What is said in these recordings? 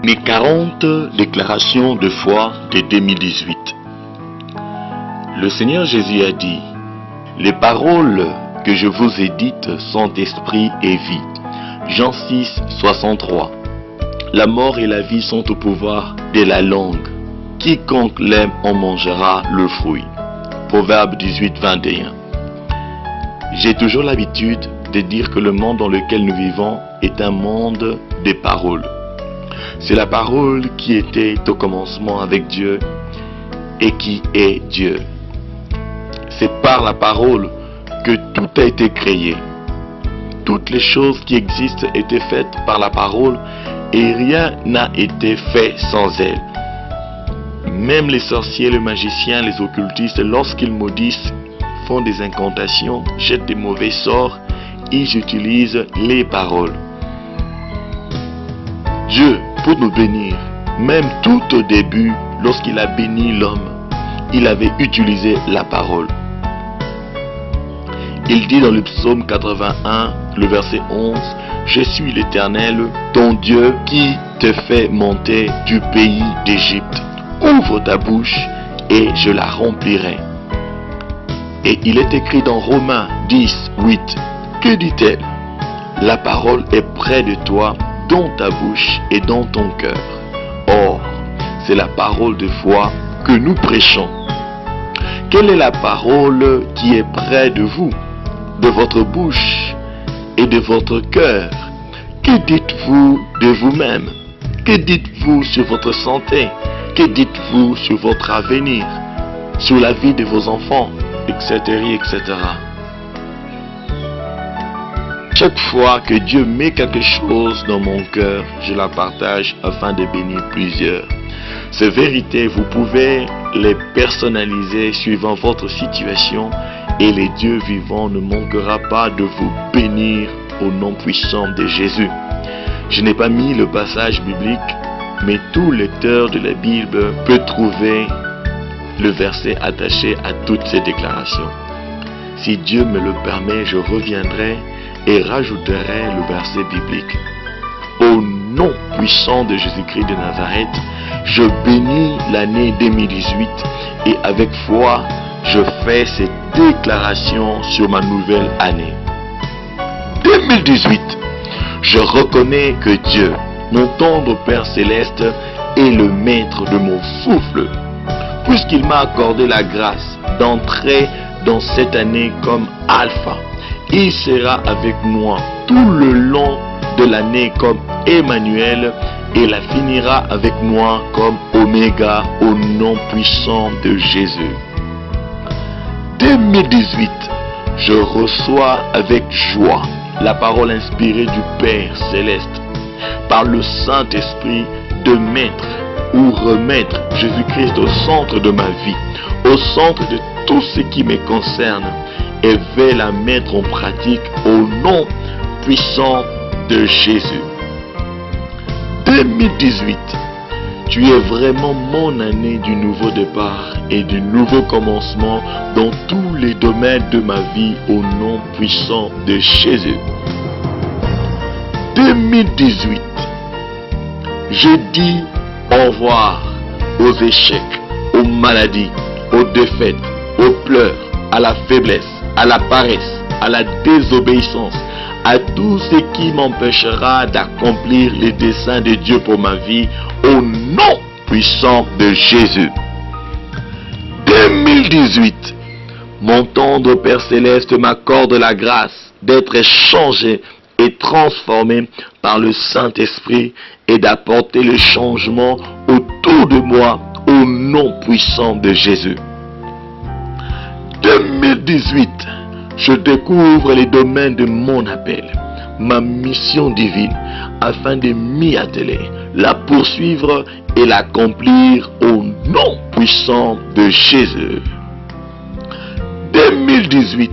Mes 40 déclarations de foi de 2018. Le Seigneur Jésus a dit: les paroles que je vous ai dites sont esprit et vie. Jean 6, 63. La mort et la vie sont au pouvoir de la langue. Quiconque l'aime en mangera le fruit. Proverbe 18, 21. J'ai toujours l'habitude de dire que le monde dans lequel nous vivons est un monde des paroles. C'est la parole qui était au commencement avec Dieu et qui est Dieu. C'est par la parole que tout a été créé. Toutes les choses qui existent étaient faites par la parole et rien n'a été fait sans elle. Même les sorciers, les magiciens, les occultistes, lorsqu'ils maudissent, font des incantations, jettent des mauvais sorts, ils utilisent les paroles. Dieu, pour nous bénir, même tout au début, lorsqu'il a béni l'homme, il avait utilisé la parole. Il dit dans le psaume 81, le verset 11, « Je suis l'Éternel, ton Dieu, qui te fait monter du pays d'Égypte. Ouvre ta bouche et je la remplirai. » Et il est écrit dans Romains 10, 8, que dit-elle? La parole est près de toi, dans ta bouche et dans ton cœur. Or, c'est la parole de foi que nous prêchons. Quelle est la parole qui est près de vous, de votre bouche et de votre cœur? Que dites-vous de vous-même? Que dites-vous sur votre santé? Que dites-vous sur votre avenir? Sur la vie de vos enfants, etc., etc. Chaque fois que Dieu met quelque chose dans mon cœur, je la partage afin de bénir plusieurs. Ces vérités, vous pouvez les personnaliser suivant votre situation et le Dieu vivant ne manquera pas de vous bénir au nom puissant de Jésus. Je n'ai pas mis le passage biblique, mais tout lecteur de la Bible peut trouver le verset attaché à toutes ces déclarations. Si Dieu me le permet, je reviendrai et rajouterai le verset biblique. Au nom puissant de Jésus-Christ de Nazareth, je bénis l'année 2018 et avec foi, je fais ces déclarations sur ma nouvelle année. 2018, je reconnais que Dieu, mon tendre Père Céleste, est le maître de mon souffle, puisqu'il m'a accordé la grâce d'entrer dans cette année comme alpha. Il sera avec moi tout le long de l'année comme Emmanuel et la finira avec moi comme Oméga au nom puissant de Jésus. 2018, je reçois avec joie la parole inspirée du Père Céleste par le Saint-Esprit de mettre ou remettre Jésus-Christ au centre de ma vie, au centre de tout ce qui me concerne, et vais la mettre en pratique au nom puissant de Jésus. 2018, tu es vraiment mon année du nouveau départ et du nouveau commencement dans tous les domaines de ma vie au nom puissant de Jésus. 2018, je dis au revoir aux échecs, aux maladies, aux défaites, aux pleurs, à la faiblesse, à la paresse, à la désobéissance, à tout ce qui m'empêchera d'accomplir les desseins de Dieu pour ma vie, au nom puissant de Jésus. 2018, mon tendre Père Céleste m'accorde la grâce d'être changé et transformé par le Saint-Esprit et d'apporter le changement autour de moi au nom puissant de Jésus. 2018, je découvre les domaines de mon appel, ma mission divine, afin de m'y atteler, la poursuivre et l'accomplir au nom puissant de Jésus. 2018,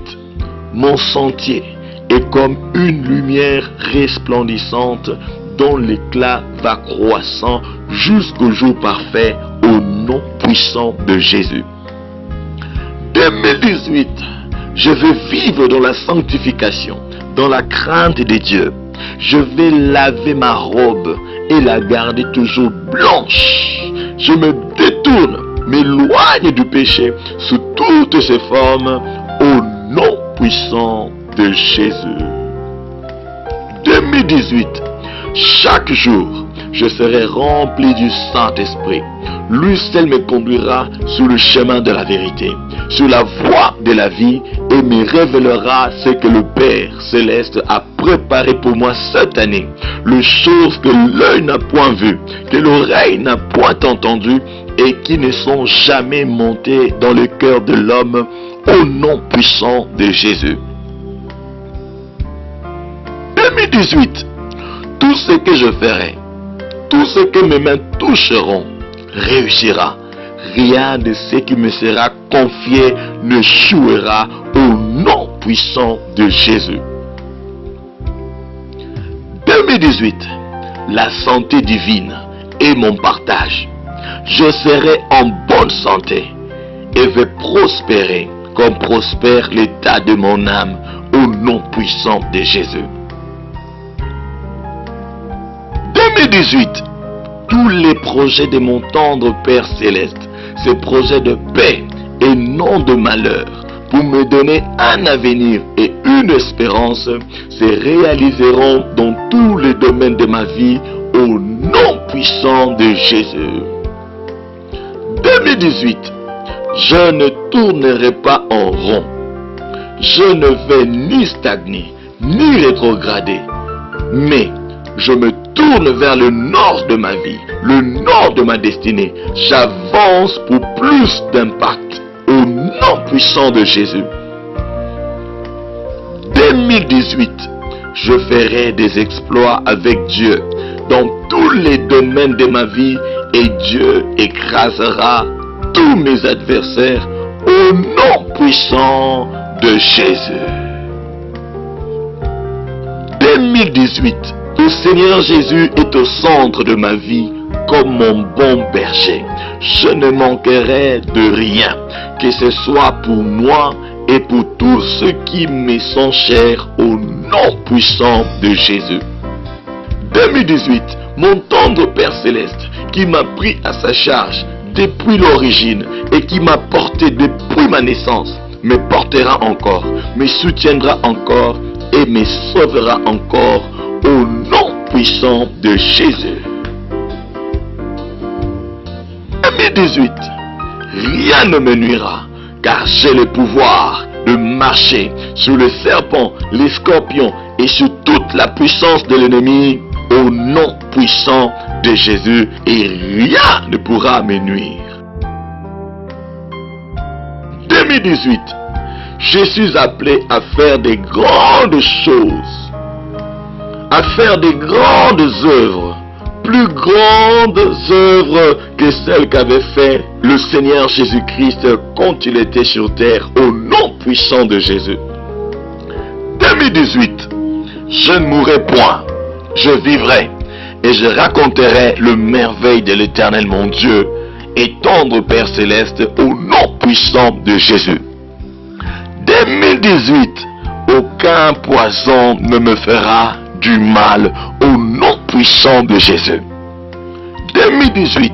mon sentier est comme une lumière resplendissante dont l'éclat va croissant jusqu'au jour parfait au nom puissant de Jésus. 2018, je vais vivre dans la sanctification, dans la crainte de Dieu. Je vais laver ma robe et la garder toujours blanche. Je me détourne, m'éloigne du péché sous toutes ses formes, au nom puissant de Jésus. 2018, chaque jour, je serai rempli du Saint-Esprit. Lui seul me conduira sur le chemin de la vérité, sur la voie de la vie, et me révélera ce que le Père Céleste a préparé pour moi cette année. Les choses que l'œil n'a point vues, que l'oreille n'a point entendues, et qui ne sont jamais montées dans le cœur de l'homme, au nom puissant de Jésus. 2018, tout ce que je ferai, tout ce que mes mains toucheront, réussira. Rien de ce qui me sera confié n'échouera, au nom puissant de Jésus. 2018, la santé divine est mon partage. Je serai en bonne santé et vais prospérer comme prospère l'état de mon âme, au nom puissant de Jésus. 2018, tous les projets de mon tendre Père Céleste, ces projets de paix et non de malheur, pour me donner un avenir et une espérance, se réaliseront dans tous les domaines de ma vie, au nom puissant de Jésus. 2018, je ne tournerai pas en rond. Je ne vais ni stagner, ni rétrograder, mais je me tourne vers le nord de ma vie, le nord de ma destinée. J'avance pour plus d'impact, au nom puissant de Jésus. 2018, je ferai des exploits avec Dieu dans tous les domaines de ma vie, et Dieu écrasera tous mes adversaires, au nom puissant de Jésus. 2018, le Seigneur Jésus est au centre de ma vie comme mon bon berger. Je ne manquerai de rien, que ce soit pour moi et pour tous ceux qui me sont chers, au nom puissant de Jésus. 2018, mon tendre Père Céleste, qui m'a pris à sa charge depuis l'origine et qui m'a porté depuis ma naissance, me portera encore, me soutiendra encore et me sauvera encore, au nom puissant de Jésus. 2018, rien ne me nuira, car j'ai le pouvoir de marcher sur les serpents, les scorpions et sur toute la puissance de l'ennemi, au nom puissant de Jésus, et rien ne pourra me nuire. 2018, je suis appelé à faire des grandes choses, à faire des grandes œuvres, plus grandes œuvres que celles qu'avait fait le Seigneur Jésus-Christ quand il était sur terre, au nom puissant de Jésus. 2018, je ne mourrai point, je vivrai et je raconterai le merveille de l'Éternel mon Dieu et tendre Père Céleste, au nom puissant de Jésus. 2018, aucun poison ne me fera du mal, au nom puissant de Jésus. 2018,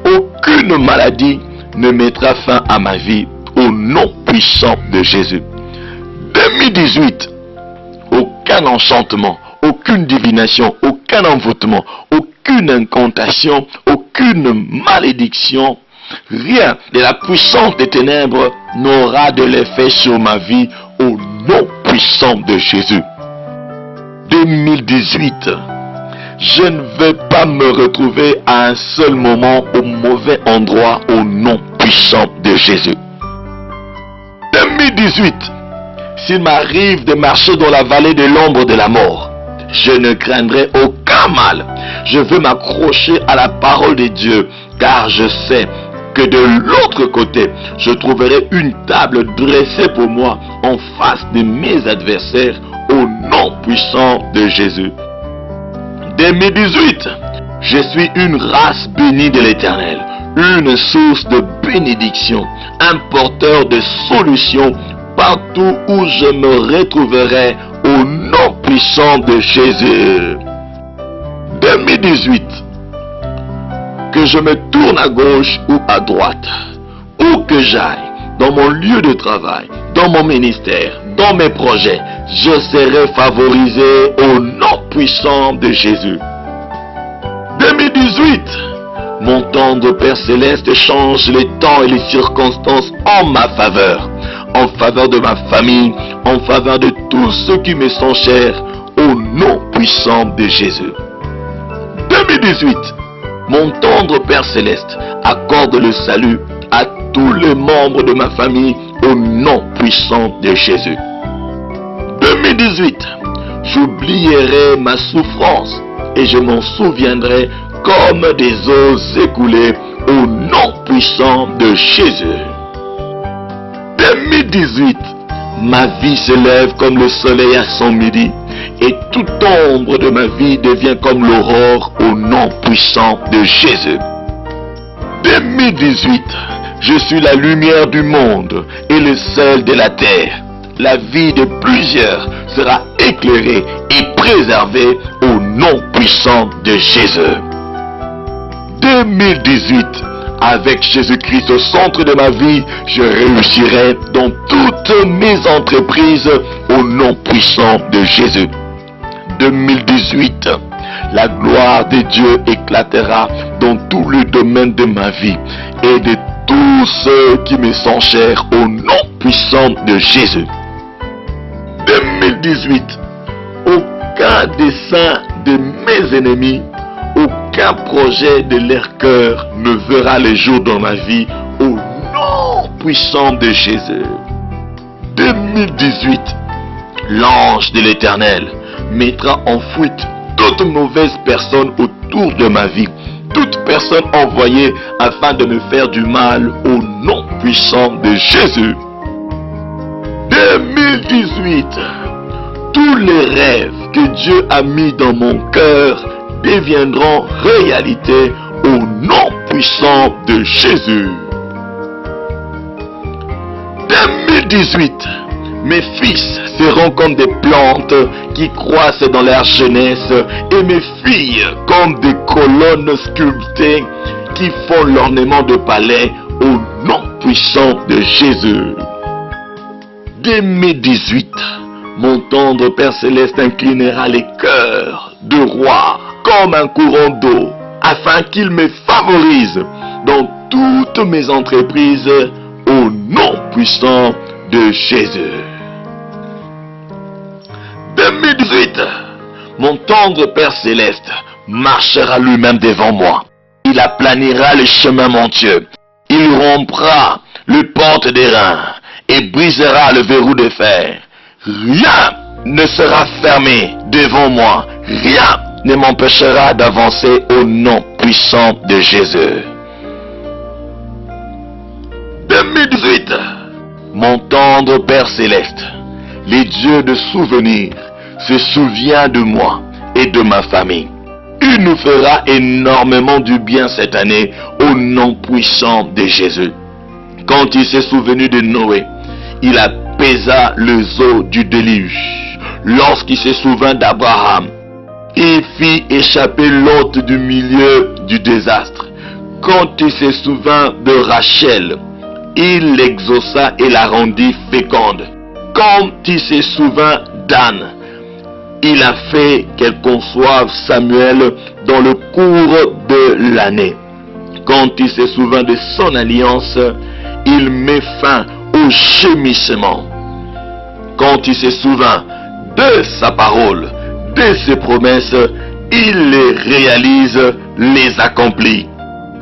aucune maladie ne mettra fin à ma vie, au nom puissant de Jésus. 2018, aucun enchantement, aucune divination, aucun envoûtement, aucune incantation, aucune malédiction, rien de la puissance des ténèbres n'aura de l'effet sur ma vie, au nom puissant de Jésus. 2018, je ne vais pas me retrouver à un seul moment au mauvais endroit, au nom puissant de Jésus. 2018, s'il m'arrive de marcher dans la vallée de l'ombre de la mort, je ne craindrai aucun mal. Je veux m'accrocher à la parole de Dieu, car je sais que de l'autre côté, je trouverai une table dressée pour moi en face de mes adversaires, au nom puissant de Jésus. 2018, je suis une race bénie de l'Éternel, une source de bénédiction, un porteur de solutions partout où je me retrouverai, au nom puissant de Jésus. 2018, que je me tourne à gauche ou à droite, où que j'aille, dans mon lieu de travail, dans mon ministère, dans mes projets, je serai favorisé au nom puissant de Jésus. 2018, mon tendre Père Céleste change les temps et les circonstances en ma faveur de ma famille, en faveur de tous ceux qui me sont chers, au nom puissant de Jésus. 2018, mon tendre Père Céleste accorde le salut à tous les membres de ma famille au nom puissant de Jésus. 2018, j'oublierai ma souffrance et je m'en souviendrai comme des eaux écoulées au nom puissant de Jésus. 2018, ma vie s'élève comme le soleil à son midi et toute ombre de ma vie devient comme l'aurore au nom puissant de Jésus. 2018, je suis la lumière du monde et le sel de la terre. La vie de plusieurs sera éclairée et préservée au nom puissant de Jésus. 2018, avec Jésus-Christ au centre de ma vie, je réussirai dans toutes mes entreprises au nom puissant de Jésus. 2018, la gloire de Dieu éclatera dans tous les domaines de ma vie et de tous ceux qui me sont chers au nom puissant de Jésus. 2018, aucun dessein de mes ennemis, aucun projet de leur cœur ne verra le jour dans ma vie au nom puissant de Jésus. 2018, l'ange de l'Éternel mettra en fuite toute mauvaise personne autour de ma vie, toute personne envoyée afin de me faire du mal au nom puissant de Jésus. 2018, tous les rêves que Dieu a mis dans mon cœur deviendront réalité au nom puissant de Jésus. 2018, mes fils seront comme des plantes qui croissent dans leur jeunesse et mes filles comme des colonnes sculptées qui font l'ornement de palais au nom puissant de Jésus. 2018, mon tendre Père Céleste inclinera les cœurs de rois comme un courant d'eau, afin qu'il me favorise dans toutes mes entreprises au nom puissant de Jésus. 2018, mon tendre Père Céleste marchera lui-même devant moi. Il aplanira le chemin montueux. Il rompra les portes des reins et brisera le verrou de fer. Rien ne sera fermé devant moi. Rien ne m'empêchera d'avancer au nom puissant de Jésus. 2018, mon tendre Père Céleste, les dieux de souvenirs, se souvient de moi et de ma famille. Il nous fera énormément du bien cette année au nom puissant de Jésus. Quand il s'est souvenu de Noé, il apaisa les eaux du déluge. Lorsqu'il se souvint d'Abraham, il fit échapper l'hôte du milieu du désastre. Quand il se souvint de Rachel, il l'exauça et la rendit féconde. Quand il se souvint d'Anne, il a fait qu'elle conçoive Samuel dans le cours de l'année. Quand il se souvint de son alliance, il met fin au gémissement. Quand il se souvint de sa parole, de ses promesses, il les réalise, les accomplit.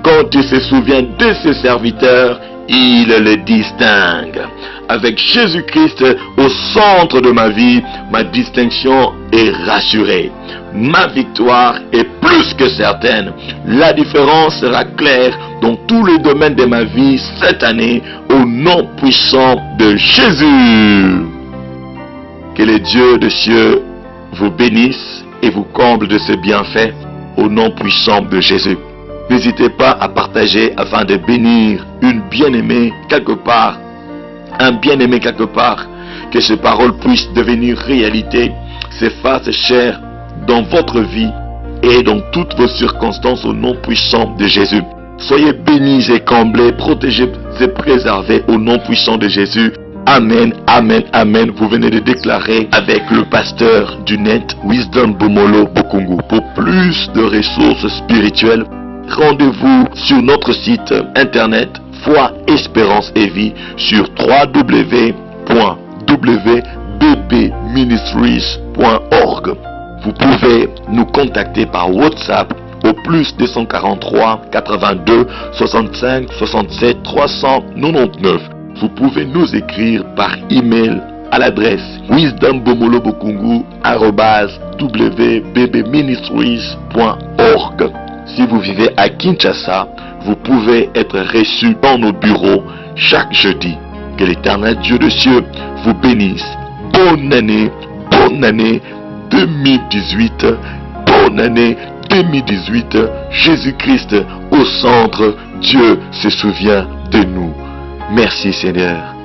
Quand il se souvient de ses serviteurs, il les distingue. Avec Jésus-Christ au centre de ma vie, ma distinction est rassurée. Ma victoire est plus que certaine. La différence sera claire dans tous les domaines de ma vie cette année au nom puissant de Jésus. Que le Dieu de cieux vous bénisse et vous comble de ses bienfaits au nom puissant de Jésus. N'hésitez pas à partager afin de bénir une bien-aimée quelque part, un bien-aimé quelque part, que ces paroles puissent devenir réalité, s'effacent chair dans votre vie et dans toutes vos circonstances au nom puissant de Jésus. Soyez bénis et comblés, protégés et préservés au nom puissant de Jésus. Amen, amen, amen. Vous venez de déclarer avec le pasteur du net, Wisdom Bomolo Bokungu. Pour plus de ressources spirituelles, rendez-vous sur notre site internet Foi, Espérance et Vie sur www.wbbministries.org. Vous pouvez nous contacter par WhatsApp au plus 243 82 65 67 399. Vous pouvez nous écrire par email à l'adresse wisdombomolobokungu@wbbministries.org. Si vous vivez à Kinshasa, vous pouvez être reçu dans nos bureaux chaque jeudi. Que l'Éternel Dieu de cieux vous bénisse. Bonne année 2018. Bonne année 2018. Jésus-Christ au centre. Dieu se souvient de nous. Merci Seigneur.